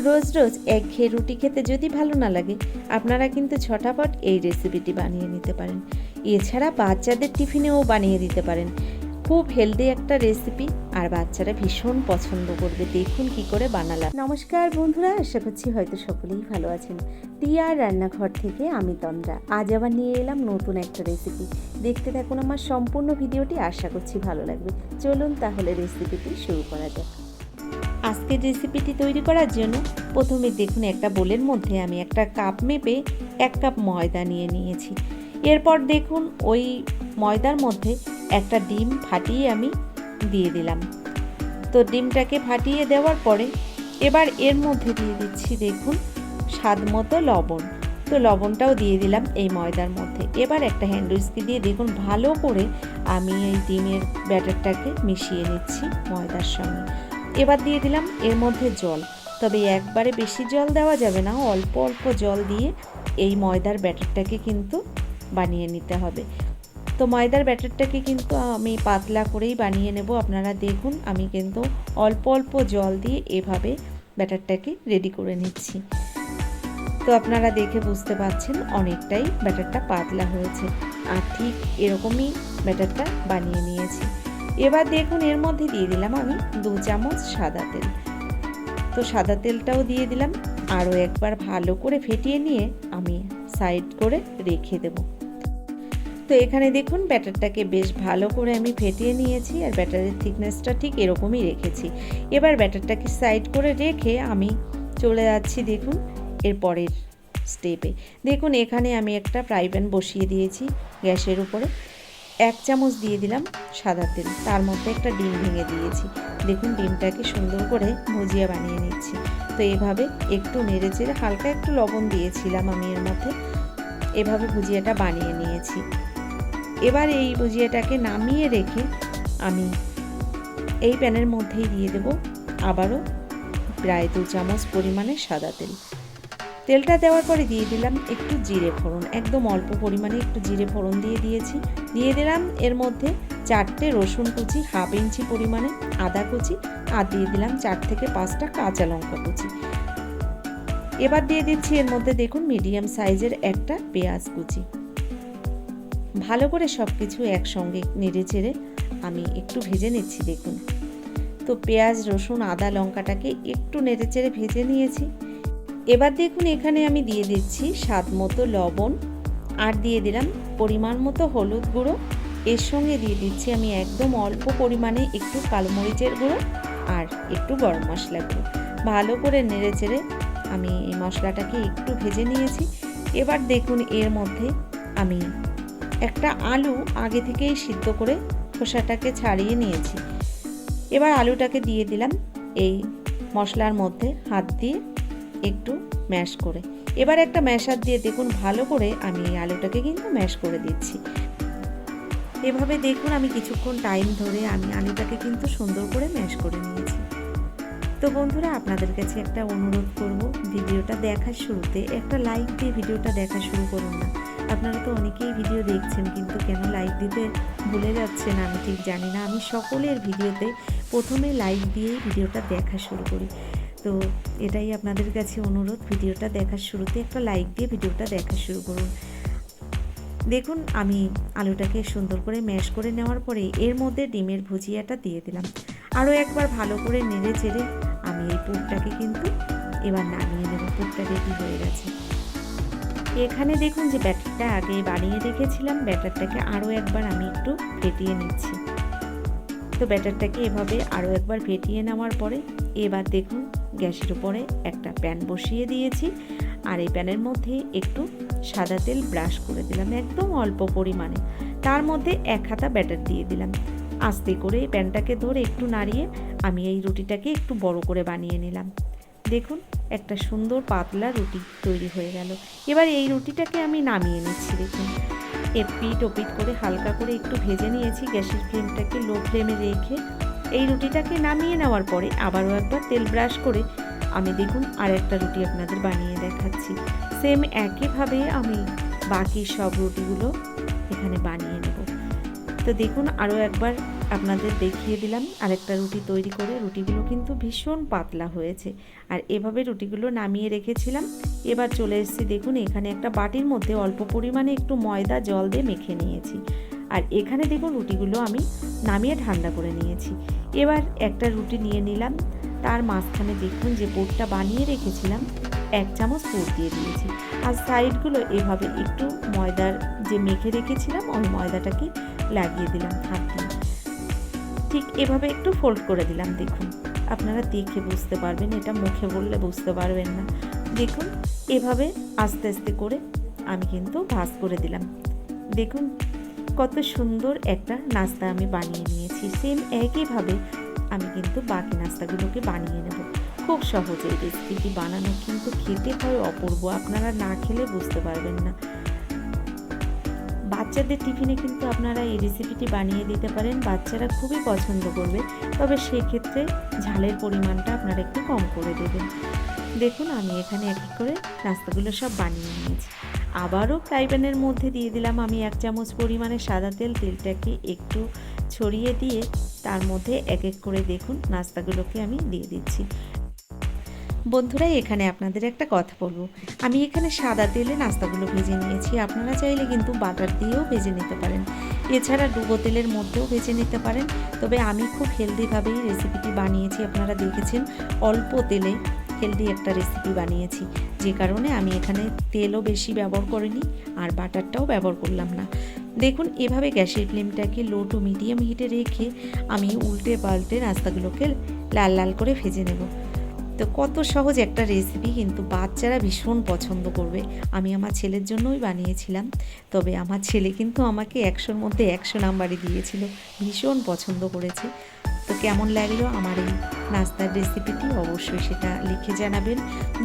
রোজ রোজ একঘেয়ে রুটি খেতে যদি ভালো না লাগে, আপনারা কিন্তু ঝটাপট এই রেসিপিটি বানিয়ে নিতে পারেন। এছাড়া বাচ্চাদের টিফিনেও বানিয়ে দিতে পারেন। খুব হেলদি একটা রেসিপি, আর বাচ্চারা ভীষণ পছন্দ করবে। দেখুন কি করে বানালাম। নমস্কার বন্ধুরা, আশা করছি হয়তো সকলেই ভালো আছেন। টিয়ার রান্নাঘর থেকে আমি তন্দ্রা আজ আবার নিয়ে এলাম নতুন একটা রেসিপি। দেখতে থাকুন আমার সম্পূর্ণ ভিডিওটি, আশা করছি ভালো লাগবে। চলুন তাহলে রেসিপিটি শুরু করা যাক। আজকের রেসিপিটি তৈরি করার জন্য প্রথমে দেখুন একটা বোলের মধ্যে আমি একটা কাপ মেপে 1 কাপ ময়দা নিয়ে নিয়েছি। এরপর দেখুন ওই ময়দার মধ্যে একটা ডিম ফাটিয়ে আমি দিয়ে দিলাম। তো ডিমটাকে ফাটিয়ে দেওয়ার পরে এবার এর মধ্যে দিয়ে দিচ্ছি দেখুন স্বাদ মতো লবণ। তো লবণটাও দিয়ে দিলাম এই ময়দার মধ্যে। এবার একটা হ্যান্ড উইস্কি দিয়ে দেখুন ভালো করে আমি এই ডিমের ব্যাটারটাকে মিশিয়ে নিচ্ছি ময়দার সঙ্গে। এবার দিয়ে দিলাম এর মধ্যে জল, তবে একবারে বেশি জল দেওয়া যাবে না, অল্প অল্প জল দিয়ে এই ময়দার ব্যাটারটাকে কিন্তু বানিয়ে নিতে হবে। তো ময়দার ব্যাটারটাকে কিন্তু আমি পাতলা করেই বানিয়ে নেব। আপনারা দেখুন আমি কিন্তু অল্প অল্প জল দিয়ে এভাবে ব্যাটারটাকে রেডি করে নিচ্ছি। তো আপনারা দেখে বুঝতে পারছেন অনেকটাই ব্যাটারটা পাতলা হয়েছে, আর ঠিক এরকমই ব্যাটারটা বানিয়ে নিয়েছি। এবার দেখুন এর মধ্যে দিয়ে দিলাম আমি 2 চামচ সাদা তেল। তো সাদা তেলটাও দিয়ে দিলাম, আরও একবার ভালো করে ফেটিয়ে নিয়ে আমি সাইড করে রেখে দেব। তো এখানে দেখুন ব্যাটারটাকে বেশ ভালো করে আমি ফেটিয়ে নিয়েছি, আর ব্যাটারের থিকনেসটা ঠিক এরকমই রেখেছি। এবার ব্যাটারটাকে সাইড করে রেখে আমি চলে যাচ্ছি দেখুন এর পরের স্টেপে। দেখুন এখানে আমি একটা ফ্রাই প্যান বসিয়ে দিয়েছি গ্যাসের উপরে। 1 চামচ দিয়ে দিলাম সাদা তেল, তার মধ্যে একটা ডিম ভেঙে দিয়েছি। দেখুন ডিমটাকে সুন্দর করে ভুজিয়া বানিয়ে নিচ্ছি। তো এভাবে একটু নেড়ে চেড়ে হালকা একটু লবণ দিয়েছিলাম আমি এর মধ্যে, এভাবে ভুজিয়াটা বানিয়ে নিয়েছি। এবার এই ভুজিয়াটাকে নামিয়ে রেখে আমি এই প্যানের মধ্যেই দিয়ে দেব আবারও প্রায় 2 চামচ পরিমাণে সাদা তেল। তেলটা দেওয়ার পরে দিয়ে দিলাম একটু জিরে ফোড়ন, একদম অল্প পরিমাণে একটু জিরে ফোড়ন দিয়ে দিলাম এর মধ্যে 4টে রসুন কুচি, 1/2 ইঞ্চি পরিমাণে আদা কুচি, আর দিয়ে দিলাম 4 থেকে 5টা কাঁচা লঙ্কা কুচি। এবার দিয়ে দিচ্ছি এর মধ্যে দেখুন মিডিয়াম সাইজের একটা পেঁয়াজ কুচি। ভালো করে সব কিছু একসঙ্গে নেড়ে চেড়ে আমি একটু ভেজে নিচ্ছি দেখুন। তো পেঁয়াজ রসুন আদা লঙ্কাটাকে একটু নেড়ে চেড়ে ভেজে নিয়েছি। এবার দেখুন এখানে আমি দিয়ে দিচ্ছি স্বাদ মতো লবণ, আর দিয়ে দিলাম পরিমাণ মতো হলুদ গুঁড়ো। এর সঙ্গে দিয়ে দিচ্ছি আমি একদম অল্প পরিমাণে একটু কালো মরিচের গুঁড়ো আর একটু গরম মশলা গুঁড়ো। ভালো করে নেড়ে চেড়ে আমি এই মশলাটাকে একটু ভেজে নিয়েছি। এবার দেখুন এর মধ্যে আমি একটা আলু আগে থেকেই সিদ্ধ করে খোসাটাকে ছাড়িয়ে নিয়েছি। এবার আলুটাকে দিয়ে দিলাম এই মশলার মধ্যে হাত দিয়ে একটু ম্যাশ করে। এবার একটা ম্যাশার দিয়ে দেখুন ভালো করে আমি এই আলুটাকে কিন্তু ম্যাশ করে দিচ্ছি। এভাবে দেখুন আমি কিছুক্ষণ টাইম ধরে আমি আলুটাকে কিন্তু সুন্দর করে ম্যাশ করে নিয়েছি। তো বন্ধুরা আপনাদের কাছে একটা অনুরোধ করব, ভিডিওটা দেখার শুরুতে একটা লাইক দিয়ে ভিডিওটা দেখা শুরু করুন না। আপনারা তো অনেকেই ভিডিও দেখছেন, কিন্তু কেন লাইক দিতে ভুলে যাচ্ছেন আমি ঠিক জানি না। আমি সকলের ভিডিওতে প্রথমে লাইক দিয়েই ভিডিওটা দেখা শুরু করি। তো এটাই আপনাদের কাছে অনুরোধ, ভিডিওটা দেখার শুরুতে একটা লাইক দিয়ে ভিডিওটা দেখা শুরু করুন। দেখুন আমি আলুটাকে সুন্দর করে ম্যাশ করে নেওয়ার পরে এর মধ্যে ডিমের ভুজিয়াটা দিয়ে দিলাম। আরও একবার ভালো করে নেড়ে চেড়ে আমি এই পুরটাকে কিন্তু এবার নামিয়ে নেব। পুরটা রেডি হয়ে গেছে। এখানে দেখুন যে ব্যাটারটা আগে বানিয়ে রেখেছিলাম, ব্যাটারটাকে আরও একবার আমি একটু ফেটিয়ে নিচ্ছি। তো ব্যাটারটাকে এভাবে আরও একবার ফেটিয়ে নেওয়ার পরে এবার দেখুন গ্যাসের উপরে একটা প্যান বসিয়ে দিয়েছি, আর এই প্যানের মধ্যে একটু সাদা তেল ব্রাশ করে দিলাম একদম অল্প পরিমাণে। তার মধ্যে 1 হাতা ব্যাটার দিয়ে দিলাম। আস্তে করে প্যানটাকে ধরে একটু নাড়িয়ে আমি এই রুটিটাকে একটু বড় করে বানিয়ে নিলাম। দেখুন একটা সুন্দর পাতলা রুটি তৈরি হয়ে গেল। এবার এই রুটিটাকে আমি নামিয়ে নিচ্ছি। দেখুন এপিট ওপিট করে হালকা করে একটু ভেজে নিয়েছি। গ্যাসের ফ্লেমটাকে লো ফ্লেমে রেখে এই রুটিটাকে নামিয়ে নেওয়ার পরে আবারও একবার তেল ব্রাশ করে আমি দেখুন আর একটা রুটি আপনাদের বানিয়ে দেখাচ্ছি। সেম একইভাবে আমি বাকি সব রুটিগুলো এখানে বানিয়ে নেব। তো দেখুন আরও একবার আপনাদের দেখিয়ে দিলাম আরেকটা রুটি তৈরি করে। রুটিগুলো কিন্তু ভীষণ পাতলা হয়েছে। আর এভাবে রুটিগুলো নামিয়ে রেখেছিলাম। এবার চলে এসেছি, দেখুন এখানে একটা বাটির মধ্যে অল্প পরিমাণে একটু ময়দা জল দিয়ে মেখে নিয়েছি। আর এখানে দেখুন রুটিগুলো আমি নামিয়ে ঠান্ডা করে নিয়েছি। এবার একটা রুটি নিয়ে নিলাম, তার মাঝখানে দেখুন যে পুরটা বানিয়ে রেখেছিলাম 1 চামচ পুর দিয়ে দিয়েছি। আর সাইডগুলো এভাবে একটু ময়দার যে মেখে রেখেছিলাম ওই ময়দাটাকে লাগিয়ে দিলাম হাত দিয়ে। ঠিক এভাবে একটু ফোল্ড করে দিলাম। দেখুন আপনারা দেখে বুঝতে পারবেন, এটা মুখে বললে বুঝতে পারবেন না। দেখুন এভাবে আস্তে আস্তে করে আমি কিন্তু ভাঁজ করে দিলাম। দেখুন কত সুন্দর একটা নাস্তা আমি বানিয়ে নিয়েছি। সেম একইভাবে আমি কিন্তু বাকি নাস্তাগুলোকে বানিয়ে নেব। খুব সহজ এই রেসিপিটি বানানো, কিন্তু খেতে হয় অপূর্ব, আপনারা না খেলে বুঝতে পারবেন না। বাচ্চাদের টিফিনে কিন্তু আপনারা এই রেসিপিটি বানিয়ে দিতে পারেন, বাচ্চারা খুবই পছন্দ করবে। তবে সেক্ষেত্রে ঝালের পরিমাণটা আপনারা একটু কম করে দেবেন। দেখুন আমি এখানে এক এক করে নাস্তাগুলো সব বানিয়ে নিয়েছি। আবারও ফ্রাই প্যানের মধ্যে দিয়ে দিলাম আমি 1 চামচ পরিমাণে সাদা তেল। তেলটাকে একটু ছড়িয়ে দিয়ে তার মধ্যে এক এক করে দেখুন নাস্তাগুলোকে আমি দিয়ে দিচ্ছি। বন্ধুরা এখানে আপনাদের একটা কথা বলবো, আমি এখানে সাদা তেলে নাস্তাগুলো ভেজে নিয়েছি। আপনারা চাইলে কিন্তু বাটার দিয়েও ভেজে নিতে পারেন, এছাড়া ডুবো তেলের মধ্যেও ভেজে নিতে পারেন। তবে আমি খুব হেলদিভাবেই রেসিপিটি বানিয়েছি, আপনারা দেখেছেন অল্প তেলে হেলদি একটা রেসিপি বানিয়েছি, যে কারণে আমি এখানে তেলও বেশি ব্যবহার করিনি আর বাটারটাও ব্যবহার করলাম না। দেখুন এভাবে গ্যাসের ফ্লেমটাকে লো টু মিডিয়াম হিটে রেখে আমি উল্টে পাল্টে নাস্তাগুলোকে লাল লাল করে ভেজে নেব। তো কত সহজ একটা রেসিপি, কিন্তু বাচ্চারা ভীষণ পছন্দ করবে। আমি আমার ছেলের জন্যই বানিয়েছিলাম, তবে আমার ছেলে কিন্তু আমাকে 100-র মধ্যে 100 নাম্বারই দিয়েছিল, ভীষণ পছন্দ করেছে। তো কেমন লাগলো আমার এই নাস্তার রেসিপিটি অবশ্যই সেটা লিখে জানাবেন।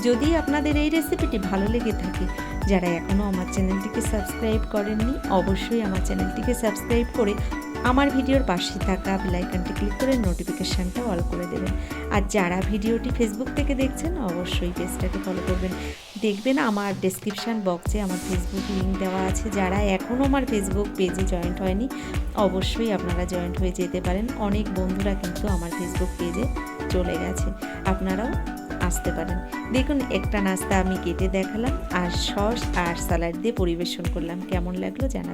যদি আপনাদের এই রেসিপিটি ভালো লেগে থাকে, যারা এখনও আমার চ্যানেলটিকে সাবস্ক্রাইব করেননি অবশ্যই আমার চ্যানেলটিকে সাবস্ক্রাইব করে আমার ভিডিওর পাশে থাকা বেল আইকনটি ক্লিক করে নোটিফিকেশানটা অল করে দেবেন। আর যারা ভিডিওটি ফেসবুক থেকে দেখছেন অবশ্যই পেজটাকে ফলো করবেন। দেখবেন আমার ডেসক্রিপশান বক্সে আমার ফেসবুক লিঙ্ক দেওয়া আছে। যারা এখনও আমার ফেসবুক পেজে জয়েন্ট হয়নি অবশ্যই আপনারা জয়েন্ট হয়ে যেতে পারেন। অনেক বন্ধুরা কিন্তু আমার ফেসবুক পেজে চলে গেছে, আপনারাও আসতে পারেন। দেখুন একটা নাস্তা আমি কেটে দেখালাম আর সস আর স্যালাড দিয়ে পরিবেশন করলাম, কেমন লাগলো জানাবেন।